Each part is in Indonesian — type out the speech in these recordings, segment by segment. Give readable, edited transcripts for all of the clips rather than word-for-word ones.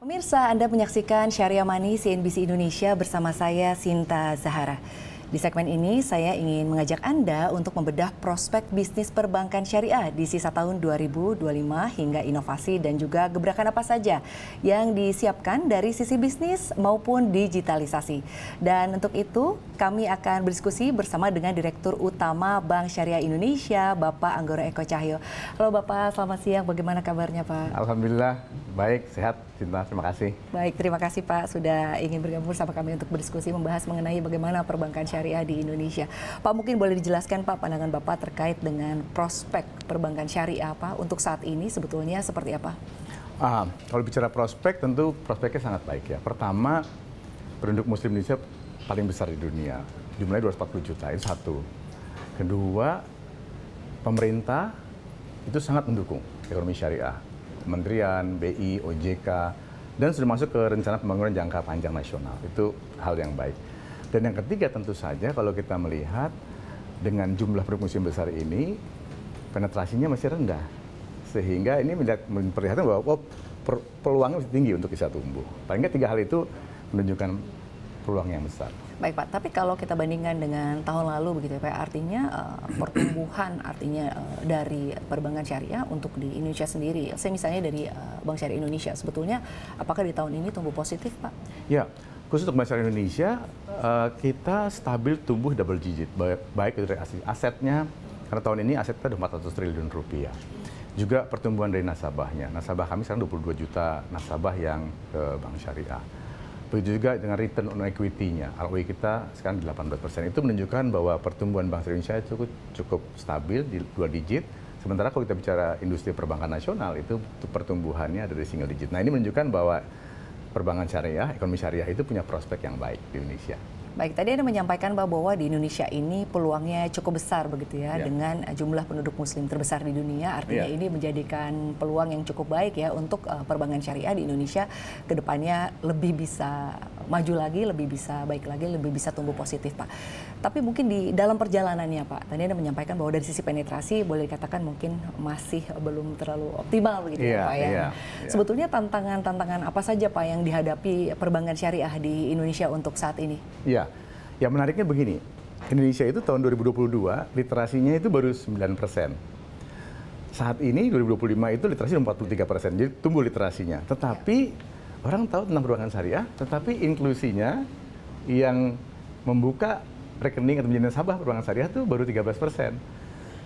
Pemirsa, Anda menyaksikan Syariah Money CNBC Indonesia bersama saya, Sinta Zahara. Di segmen ini, saya ingin mengajak Anda untuk membedah prospek bisnis perbankan syariah di sisa tahun 2025 hingga inovasi dan juga gebrakan apa saja yang disiapkan dari sisi bisnis maupun digitalisasi. Dan untuk itu, kami akan berdiskusi bersama dengan Direktur Utama Bank Syariah Indonesia, Bapak Anggoro Eko Cahyo. Halo Bapak, selamat siang. Bagaimana kabarnya Pak? Alhamdulillah, baik, sehat. Cinta, terima kasih. Baik, terima kasih Pak sudah ingin bergabung bersama kami untuk berdiskusi membahas mengenai bagaimana perbankan syariah di Indonesia. Pak, mungkin boleh dijelaskan Pak pandangan Bapak terkait dengan prospek perbankan syariah Pak untuk saat ini sebetulnya seperti apa? Kalau bicara prospek, tentu prospeknya sangat baik ya. Pertama, penduduk Muslim Indonesia paling besar di dunia, jumlahnya 240 juta, itu satu. Kedua, pemerintah itu sangat mendukung ekonomi syariah. Kementerian, BI, OJK, dan sudah masuk ke rencana pembangunan jangka panjang nasional. Itu hal yang baik. Dan yang ketiga tentu saja kalau kita melihat dengan jumlah penduduk muslim besar ini, penetrasinya masih rendah. Sehingga ini memperlihatkan bahwa peluangnya masih tinggi untuk bisa tumbuh. Paling nggak tiga hal itu menunjukkan peluang yang besar. Baik Pak, tapi kalau kita bandingkan dengan tahun lalu begitu ya Pak, artinya pertumbuhan dari perbankan syariah untuk di Indonesia sendiri, saya misalnya dari Bank Syariah Indonesia, sebetulnya apakah di tahun ini tumbuh positif Pak? Ya, khusus untuk Bank Syariah Indonesia, kita stabil tumbuh double digit, baik itu dari asetnya, karena tahun ini aset kita udah 400 triliun rupiah. Juga pertumbuhan dari nasabahnya, nasabah kami sekarang 22 juta nasabah yang ke Bank Syariah. Begitu juga dengan return on equity-nya, ROE kita sekarang di 18%. Itu menunjukkan bahwa pertumbuhan Bank Syariah Indonesia cukup stabil di 2 digit. Sementara kalau kita bicara industri perbankan nasional, itu pertumbuhannya ada di single digit. Nah ini menunjukkan bahwa perbankan syariah, ekonomi syariah itu punya prospek yang baik di Indonesia. Baik, tadi Anda menyampaikan bahwa di Indonesia ini peluangnya cukup besar begitu ya, dengan jumlah penduduk muslim terbesar di dunia, artinya ini menjadikan peluang yang cukup baik ya untuk perbankan syariah di Indonesia ke depannya lebih bisa maju lagi, lebih bisa baik lagi, lebih bisa tumbuh positif Pak. Tapi mungkin di dalam perjalanannya Pak, tadi Anda menyampaikan bahwa dari sisi penetrasi boleh dikatakan mungkin masih belum terlalu optimal begitu ya Pak ya. Sebetulnya tantangan-tantangan apa saja Pak yang dihadapi perbankan syariah di Indonesia untuk saat ini? Ya menariknya begini, Indonesia itu tahun 2022 literasinya itu baru 9%. Saat ini 2025 itu literasi 43%, jadi tumbuh literasinya. Tetapi orang tahu tentang perbankan syariah, tetapi inklusinya yang membuka rekening atau menjadi nasabah perbankan syariah itu baru 13%.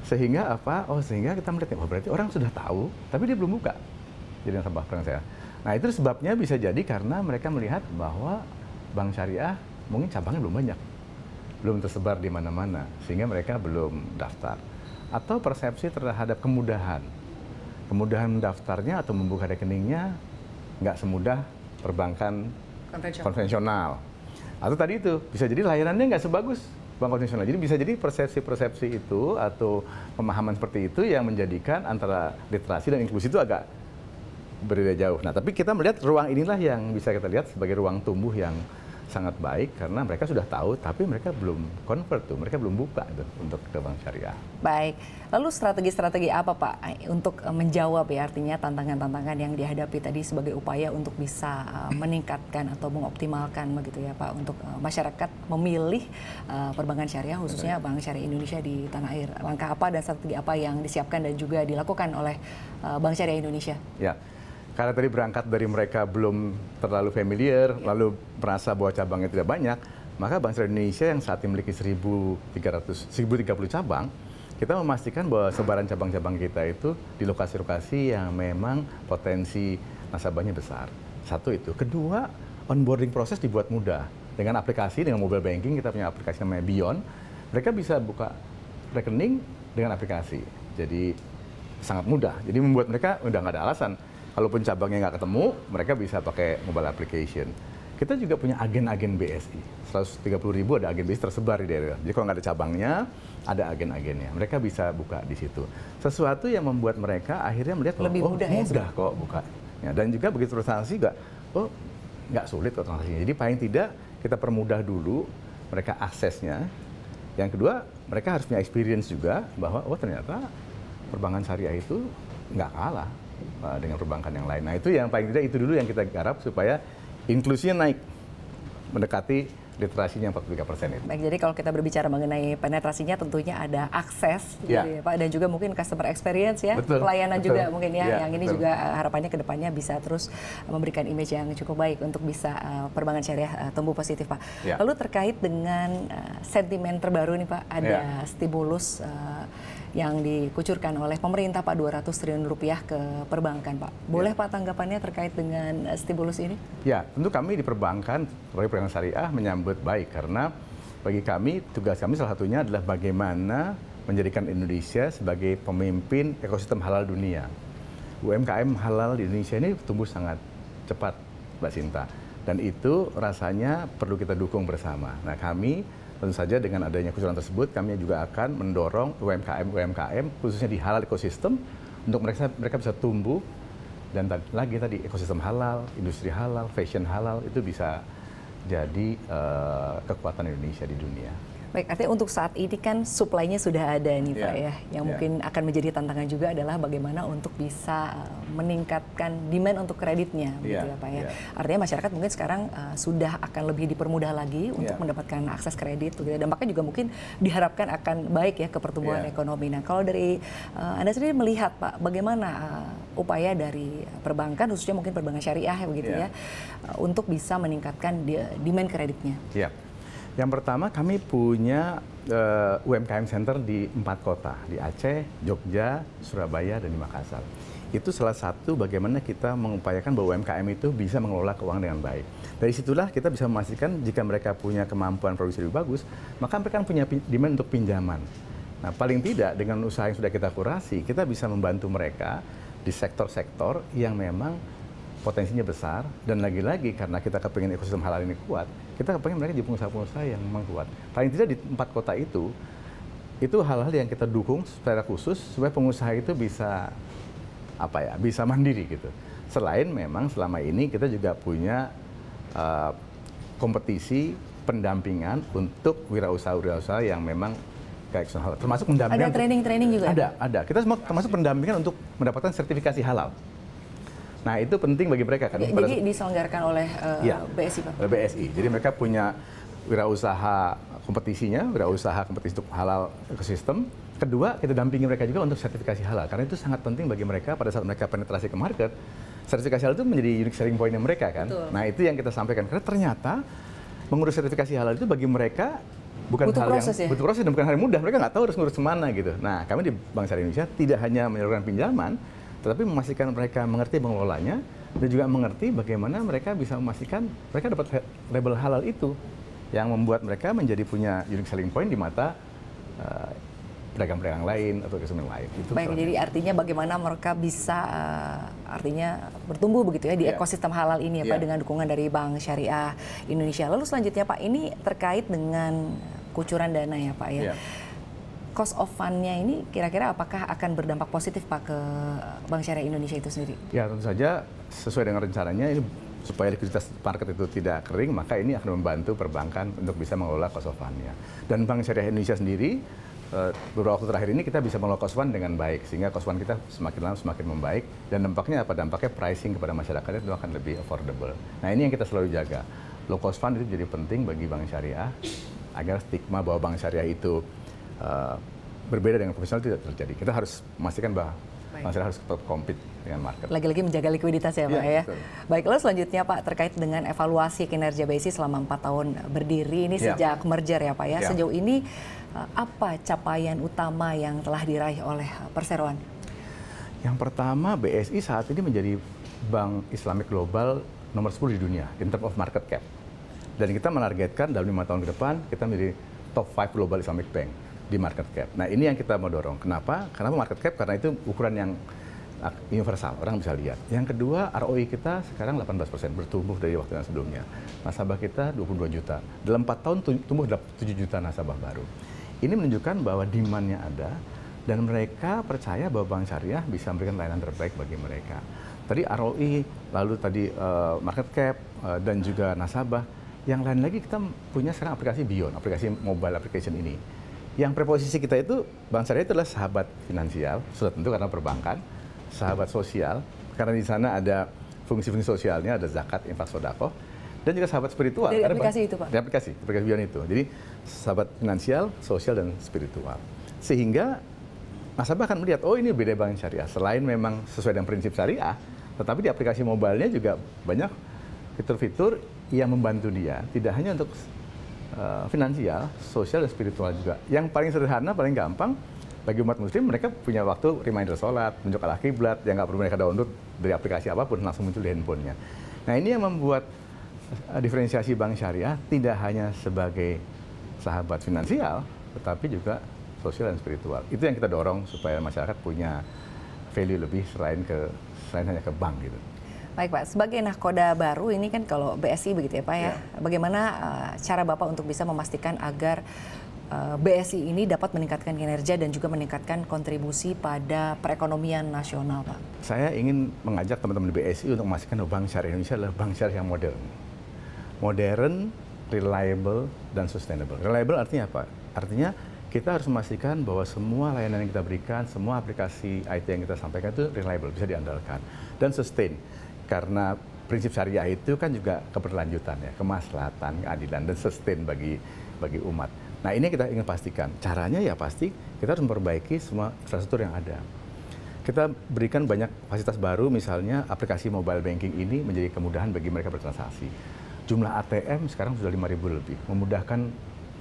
Sehingga apa? Sehingga kita melihat, berarti orang sudah tahu, tapi dia belum buka jadi nasabah perbankan syariah. Nah itu sebabnya bisa jadi karena mereka melihat bahwa bank syariah mungkin cabangnya belum banyak, belum tersebar di mana-mana, sehingga mereka belum daftar. Atau persepsi terhadap kemudahan mendaftarnya atau membuka rekeningnya nggak semudah perbankan konvensional. Atau tadi itu, bisa jadi layanannya nggak sebagus bank konvensional. Jadi bisa jadi persepsi-persepsi itu atau pemahaman seperti itu yang menjadikan antara literasi dan inklusi itu agak berbeda jauh. Nah, tapi kita melihat ruang inilah yang bisa kita lihat sebagai ruang tumbuh yang sangat baik karena mereka sudah tahu, tapi mereka belum convert mereka belum buka untuk ke bank syariah. Baik, lalu strategi-strategi apa Pak untuk menjawab ya artinya tantangan-tantangan yang dihadapi tadi sebagai upaya untuk bisa meningkatkan atau mengoptimalkan begitu ya Pak untuk masyarakat memilih perbankan syariah khususnya Bank Syariah Indonesia di tanah air. Langkah apa dan strategi apa yang disiapkan dan juga dilakukan oleh Bank Syariah Indonesia? Ya. Karena tadi berangkat dari mereka belum terlalu familiar, lalu merasa bahwa cabangnya tidak banyak, maka Bank Syariah Indonesia yang saat ini memiliki 1.030 cabang, kita memastikan bahwa sebaran cabang-cabang kita itu di lokasi-lokasi yang memang potensi nasabahnya besar. Satu itu. Kedua, onboarding proses dibuat mudah. Dengan aplikasi, dengan mobile banking, kita punya aplikasi namanya Beyond, mereka bisa buka rekening dengan aplikasi. Jadi sangat mudah. Jadi membuat mereka udah nggak ada alasan. Kalaupun cabangnya nggak ketemu, mereka bisa pakai mobile application. Kita juga punya agen-agen BSI. 130.000 ada agen BSI tersebar di daerah. Jadi kalau nggak ada cabangnya, ada agen-agennya. Mereka bisa buka di situ. Sesuatu yang membuat mereka akhirnya melihat, lebih mudah kok buka. Ya, dan juga begitu transaksi juga, nggak sulit kok transaksinya. Jadi paling tidak kita permudah dulu mereka aksesnya. Yang kedua, mereka harus punya experience juga bahwa ternyata perbankan syariah itu nggak kalah dengan perbankan yang lain. Nah itu yang paling tidak itu dulu yang kita garap supaya inklusinya naik, mendekati literasinya 43% itu. Baik, jadi kalau kita berbicara mengenai penetrasinya tentunya ada akses gitu ya Pak, dan juga mungkin customer experience ya, pelayanan juga mungkin ya, yang ini juga harapannya ke depannya bisa terus memberikan image yang cukup baik untuk bisa perbankan syariah tumbuh positif Pak. Lalu terkait dengan sentimen terbaru nih Pak, ada stimulus yang dikucurkan oleh pemerintah Pak 200 triliun rupiah ke perbankan Pak. Boleh Pak tanggapannya terkait dengan stimulus ini? Ya, tentu kami di perbankan sebagai perbankan syariah menyambut baik karena bagi kami tugas kami salah satunya adalah bagaimana menjadikan Indonesia sebagai pemimpin ekosistem halal dunia. UMKM halal di Indonesia ini tumbuh sangat cepat, Mbak Sinta. Dan itu rasanya perlu kita dukung bersama. Nah, kami tentu saja dengan adanya kucuran tersebut, kami juga akan mendorong UMKM khususnya di halal ekosistem untuk mereka bisa tumbuh dan lagi tadi ekosistem halal, industri halal, fashion halal itu bisa jadi kekuatan Indonesia di dunia. Baik, artinya untuk saat ini kan supply-nya sudah ada nih Pak ya. Yang mungkin akan menjadi tantangan juga adalah bagaimana untuk bisa meningkatkan demand untuk kreditnya gitu ya Pak ya. Artinya masyarakat mungkin sekarang sudah akan lebih dipermudah lagi untuk mendapatkan akses kredit gitu. Dampaknya juga mungkin diharapkan akan baik ya ke pertumbuhan ekonomi. Nah, kalau dari Anda sendiri melihat Pak, bagaimana upaya dari perbankan khususnya mungkin perbankan syariah begitu ya untuk bisa meningkatkan demand kreditnya? Yang pertama kami punya UMKM Center di 4 kota, di Aceh, Jogja, Surabaya, dan di Makassar. Itu salah satu bagaimana kita mengupayakan bahwa UMKM itu bisa mengelola keuangan dengan baik. Dari situlah kita bisa memastikan jika mereka punya kemampuan produksi lebih bagus, maka mereka punya demand untuk pinjaman. Nah, paling tidak dengan usaha yang sudah kita kurasi, kita bisa membantu mereka di sektor-sektor yang memang potensinya besar, dan lagi-lagi karena kita kepingin ekosistem halal ini kuat, kita kepingin mereka jadi pengusaha-pengusaha yang memang kuat. Paling tidak di 4 kota itu hal-hal yang kita dukung secara khusus supaya pengusaha itu bisa bisa mandiri gitu. Selain memang selama ini kita juga punya kompetisi pendampingan untuk wirausaha yang memang kayak halal, termasuk pendampingan. Ada training juga? Ada. Kita semua termasuk pendampingan untuk mendapatkan sertifikasi halal. Nah, itu penting bagi mereka kan. Jadi diselenggarakan oleh BSI Pak? Oleh BSI. Jadi mereka punya wirausaha kompetisinya, wirausaha kompetisi untuk halal ekosistem. Kedua, kita dampingi mereka juga untuk sertifikasi halal. Karena itu sangat penting bagi mereka pada saat mereka penetrasi ke market. Sertifikasi halal itu menjadi unique selling point-nya mereka kan. Betul. Nah, itu yang kita sampaikan. Karena ternyata mengurus sertifikasi halal itu bagi mereka bukan hal yang butuh proses dan bukan hal yang mudah. Mereka nggak tahu harus ngurus kemana gitu. Nah, kami di Bank Syariah Indonesia tidak hanya menyalurkan pinjaman, tetapi memastikan mereka mengerti mengelolanya dan juga mengerti bagaimana mereka bisa memastikan mereka dapat label halal itu yang membuat mereka menjadi punya unique selling point di mata pedagang-pedagang lain atau konsumen lain. Itu baik, jadi artinya bagaimana mereka bisa artinya bertumbuh begitu ya di ekosistem halal ini ya Pak dengan dukungan dari Bank Syariah Indonesia. Lalu selanjutnya Pak, ini terkait dengan kucuran dana ya Pak ya. Cost of fund-nya ini kira-kira apakah akan berdampak positif Pak ke Bank Syariah Indonesia itu sendiri? Ya, tentu saja sesuai dengan rencananya ini supaya likuiditas market itu tidak kering, maka ini akan membantu perbankan untuk bisa mengelola cost of fund-nya. Dan Bank Syariah Indonesia sendiri beberapa waktu terakhir ini kita bisa mengelola cost fund dengan baik, sehingga cost fund kita semakin lama semakin membaik, dan dampaknya apa? Dampaknya pricing kepada masyarakat itu akan lebih affordable. Nah, ini yang kita selalu jaga. Low cost fund itu jadi penting bagi Bank Syariah agar stigma bahwa Bank Syariah itu berbeda dengan profesional tidak terjadi. Kita harus memastikan bahwa Bank Syariah harus tetap compete dengan market. Lagi-lagi menjaga likuiditas ya Pak ya. Betul. Baik, lalu selanjutnya Pak terkait dengan evaluasi kinerja BSI selama 4 tahun berdiri ini sejak merger ya Pak ya. Sejauh ini apa capaian utama yang telah diraih oleh Perseroan? Yang pertama, BSI saat ini menjadi bank Islamic global nomor 10 di dunia in terms of market cap. Dan kita menargetkan dalam 5 tahun ke depan kita menjadi top 5 global Islamic bank di market cap. Nah, ini yang kita mau dorong. Kenapa? Kenapa market cap? Karena itu ukuran yang universal, orang bisa lihat. Yang kedua, ROI kita sekarang 18%, bertumbuh dari waktu yang sebelumnya. Nasabah kita 22 juta. Dalam 4 tahun tumbuh 7 juta nasabah baru. Ini menunjukkan bahwa demand-nya ada, dan mereka percaya bahwa Bank Syariah bisa memberikan layanan terbaik bagi mereka. Tadi ROI, lalu tadi market cap, dan juga nasabah. Yang lain lagi kita punya sekarang aplikasi Beyond, aplikasi mobile application ini. Yang preposisi kita itu, Bank Syariah itu adalah sahabat finansial, sudah tentu karena perbankan, sahabat sosial, karena di sana ada fungsi-fungsi sosialnya, ada zakat, infak, sedekah, dan juga sahabat spiritual. Dari aplikasi itu, Pak? Dari aplikasi Beyond itu. Jadi sahabat finansial, sosial, dan spiritual. Sehingga nasabah akan melihat, oh ini beda bank syariah. Selain memang sesuai dengan prinsip syariah, tetapi di aplikasi mobile-nya juga banyak fitur-fitur yang membantu dia, tidak hanya untuk finansial, sosial, dan spiritual juga. Yang paling sederhana, paling gampang, bagi umat muslim, mereka punya waktu reminder sholat, menunjuk arah kiblat, yang nggak perlu mereka download dari aplikasi apapun, langsung muncul di handphonenya. Nah ini yang membuat diferensiasi bank syariah tidak hanya sebagai sahabat finansial, tetapi juga sosial dan spiritual. Itu yang kita dorong supaya masyarakat punya value lebih selain hanya ke bank gitu. Baik Pak, sebagai nahkoda baru ini kan kalau BSI begitu ya Pak ya, bagaimana cara Bapak untuk bisa memastikan agar BSI ini dapat meningkatkan kinerja dan juga meningkatkan kontribusi pada perekonomian nasional Pak? Saya ingin mengajak teman-teman di BSI untuk memastikan bahwa Bank Syariah Indonesia adalah bank syariah yang modern. Modern, reliable, dan sustainable. Reliable artinya apa? Artinya kita harus memastikan bahwa semua layanan yang kita berikan, semua aplikasi IT yang kita sampaikan itu reliable, bisa diandalkan. Dan sustain. Karena prinsip syariah itu kan juga keberlanjutan ya, kemaslahatan, keadilan, dan sustain bagi umat. Nah ini kita ingin pastikan. Caranya ya pasti kita harus memperbaiki semua infrastruktur yang ada. Kita berikan banyak fasilitas baru, misalnya aplikasi mobile banking ini menjadi kemudahan bagi mereka bertransaksi. Jumlah ATM sekarang sudah 5.000 lebih, memudahkan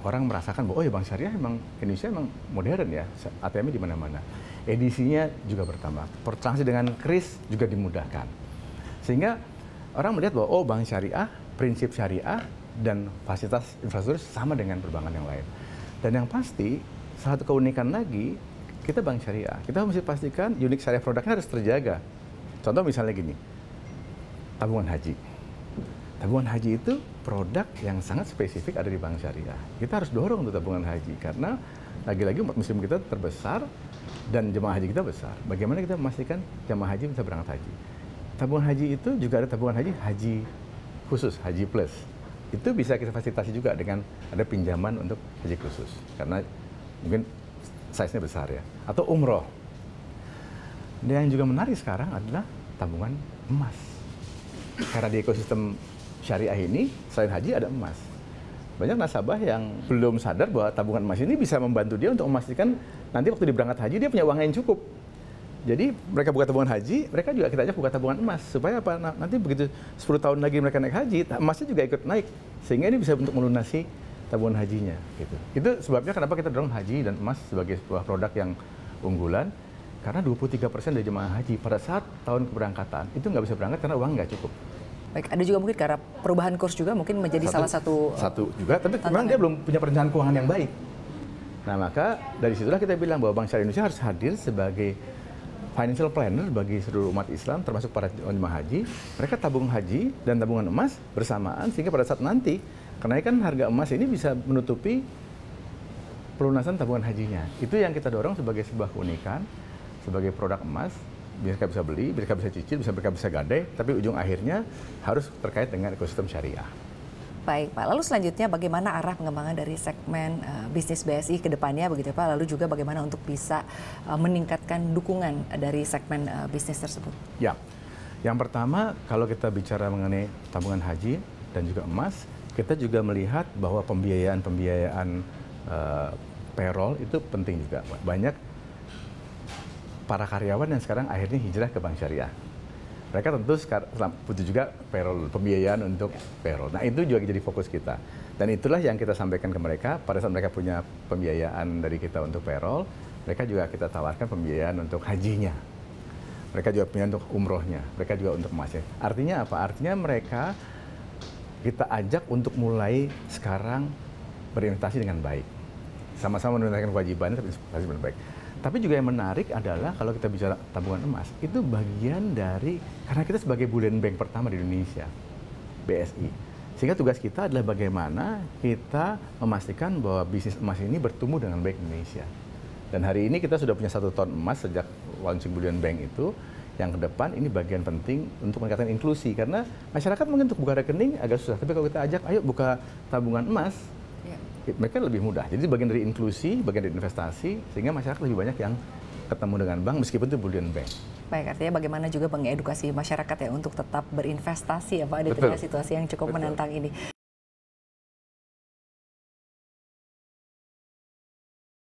orang merasakan bahwa oh ya bank syariah emang Indonesia emang modern ya, ATM-nya di mana-mana. Edisinya juga bertambah, transaksi dengan kris juga dimudahkan. Sehingga orang melihat bahwa oh bank syariah, prinsip syariah, dan fasilitas infrastruktur sama dengan perbankan yang lain. Dan yang pasti, salah satu keunikan lagi, kita bank syariah. Kita mesti pastikan unik syariah produknya harus terjaga. Contoh misalnya gini, tabungan haji. Tabungan haji itu produk yang sangat spesifik ada di bank syariah. Kita harus dorong untuk tabungan haji, karena lagi-lagi umat muslim kita terbesar dan jemaah haji kita besar. Bagaimana kita memastikan jemaah haji bisa berangkat haji? Tabungan haji itu juga ada tabungan haji khusus, haji plus. Itu bisa kita fasilitasi juga dengan ada pinjaman untuk haji khusus. Karena mungkin size-nya besar ya. Atau umroh. Dan yang juga menarik sekarang adalah tabungan emas. Karena di ekosistem syariah ini, selain haji ada emas. Banyak nasabah yang belum sadar bahwa tabungan emas ini bisa membantu dia untuk memastikan nanti waktu dia berangkat haji dia punya uang yang cukup. Jadi mereka buka tabungan haji, mereka juga kita ajak buka tabungan emas. Supaya apa? Nanti begitu 10 tahun lagi mereka naik haji, emasnya juga ikut naik. Sehingga ini bisa untuk melunasi tabungan hajinya. Gitu. Itu sebabnya kenapa kita dorong haji dan emas sebagai sebuah produk yang unggulan. Karena 23% dari jemaah haji pada saat tahun keberangkatan itu nggak bisa berangkat karena uang nggak cukup. Baik, ada juga mungkin karena perubahan kurs juga mungkin menjadi salah satu juga, tapi memang dia belum punya perencanaan keuangan yang baik. Nah maka dari situlah kita bilang bahwa Bank Syariah Indonesia harus hadir sebagai financial planner bagi seluruh umat Islam, termasuk para jemaah haji. Mereka tabung haji dan tabungan emas bersamaan, sehingga pada saat nanti kenaikan harga emas ini bisa menutupi pelunasan tabungan hajinya. Itu yang kita dorong sebagai sebuah keunikan, sebagai produk emas. Mereka bisa beli, mereka bisa cicil, mereka bisa gadai, tapi ujung akhirnya harus terkait dengan ekosistem syariah. Baik Pak, lalu selanjutnya bagaimana arah pengembangan dari segmen bisnis BSI ke depannya begitu Pak, lalu juga bagaimana untuk bisa meningkatkan dukungan dari segmen bisnis tersebut? Ya, yang pertama kalau kita bicara mengenai tabungan haji dan juga emas, kita juga melihat bahwa pembiayaan payroll itu penting juga. Banyak para karyawan yang sekarang akhirnya hijrah ke bank syariah. Mereka tentu butuh juga payroll, pembiayaan untuk payroll. Nah itu juga jadi fokus kita. Dan itulah yang kita sampaikan ke mereka, pada saat mereka punya pembiayaan dari kita untuk payroll, mereka juga kita tawarkan pembiayaan untuk hajinya. Mereka juga punya untuk umrohnya, mereka juga untuk emasnya. Artinya apa? Artinya mereka kita ajak untuk mulai sekarang berinvestasi dengan baik. Sama-sama menunaikan kewajibannya, tapi investasi dengan baik. Tapi juga yang menarik adalah kalau kita bicara tabungan emas, itu bagian dari, karena kita sebagai bullion bank pertama di Indonesia, BSI. Sehingga tugas kita adalah bagaimana kita memastikan bahwa bisnis emas ini bertumbuh dengan baik di Indonesia. Dan hari ini kita sudah punya 1 ton emas sejak launching bullion bank itu, yang ke depan ini bagian penting untuk meningkatkan inklusi. Karena masyarakat mungkin untuk buka rekening agak susah, tapi kalau kita ajak, ayo buka tabungan emas, mereka lebih mudah. Jadi bagian dari inklusi, bagian dari investasi, sehingga masyarakat lebih banyak yang ketemu dengan bank meskipun itu bullion bank. Baik, artinya bagaimana juga mengedukasi masyarakat ya untuk tetap berinvestasi ya Pak di tengah situasi yang cukup menantang ini.